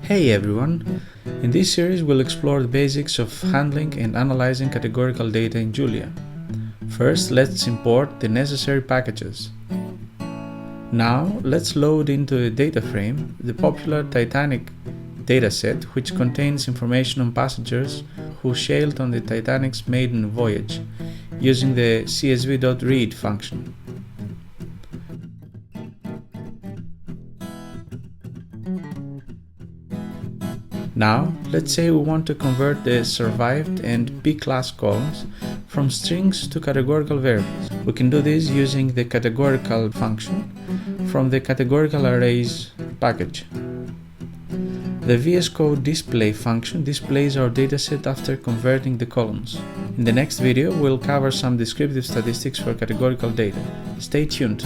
Hey everyone! In this series we'll explore the basics of handling and analyzing categorical data in Julia. First, let's import the necessary packages. Now, let's load into a data frame the popular Titanic dataset, which contains information on passengers who sailed on the Titanic's maiden voyage, using the csv.read function. Now, let's say we want to convert the survived and P-class columns from strings to categorical variables. We can do this using the categorical function from the categorical arrays package. The VS Code display function displays our dataset after converting the columns. In the next video, we'll cover some descriptive statistics for categorical data. Stay tuned!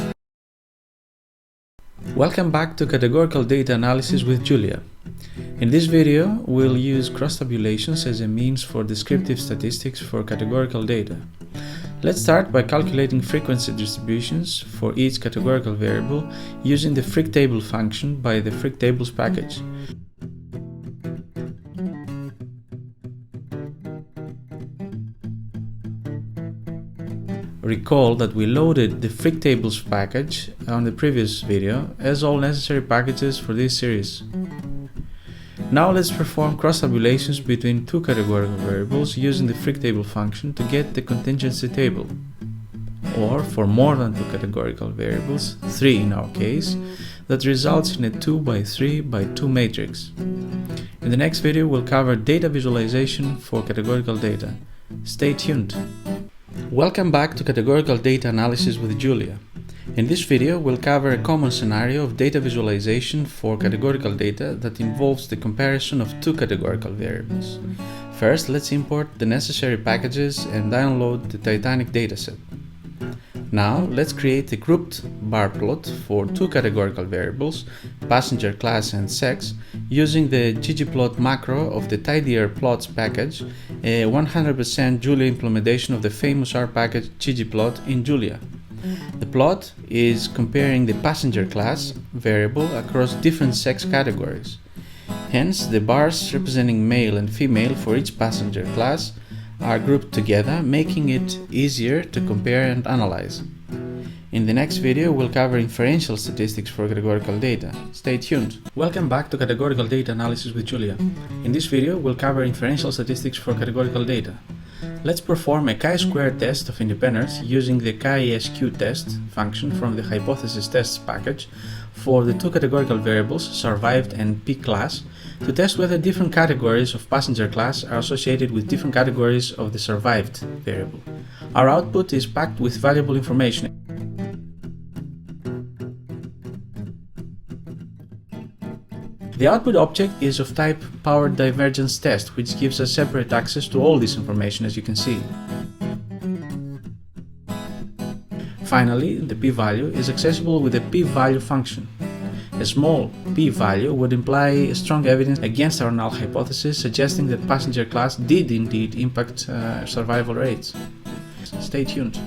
Welcome back to Categorical Data Analysis with Julia. In this video, we'll use cross-tabulations as a means for descriptive statistics for categorical data. Let's start by calculating frequency distributions for each categorical variable using the freq_table function by the freq_tables package. Recall that we loaded the freq_tables package on the previous video as all necessary packages for this series. Now let's perform cross-tabulations between two categorical variables using the freq_table function to get the contingency table, or for more than two categorical variables, 3 in our case, that results in a 2 by 3 by 2 matrix. In the next video we'll cover data visualization for categorical data. Stay tuned! Welcome back to Categorical Data Analysis with Julia. In this video, we'll cover a common scenario of data visualization for categorical data that involves the comparison of two categorical variables. First, let's import the necessary packages and download the Titanic dataset. Now, let's create a grouped barplot for two categorical variables, passenger class and sex, using the ggplot macro of the tidyr_plots package, a 100% Julia implementation of the famous R package ggplot in Julia. The plot is comparing the passenger class variable across different sex categories. Hence, the bars representing male and female for each passenger class are grouped together, making it easier to compare and analyze. In the next video, we'll cover inferential statistics for categorical data. Stay tuned! Welcome back to Categorical Data Analysis with Julia. In this video, we'll cover inferential statistics for categorical data. Let's perform a chi-square test of independence using the chi-sq_test function from the hypothesis tests package for the two categorical variables, survived and P-class, to test whether different categories of passenger class are associated with different categories of the survived variable. Our output is packed with valuable information. The output object is of type powered divergence test, which gives us separate access to all this information, as you can see. Finally, the p-value is accessible with the p-value function. A small p-value would imply strong evidence against our null hypothesis, suggesting that passenger class did indeed impact survival rates. Stay tuned.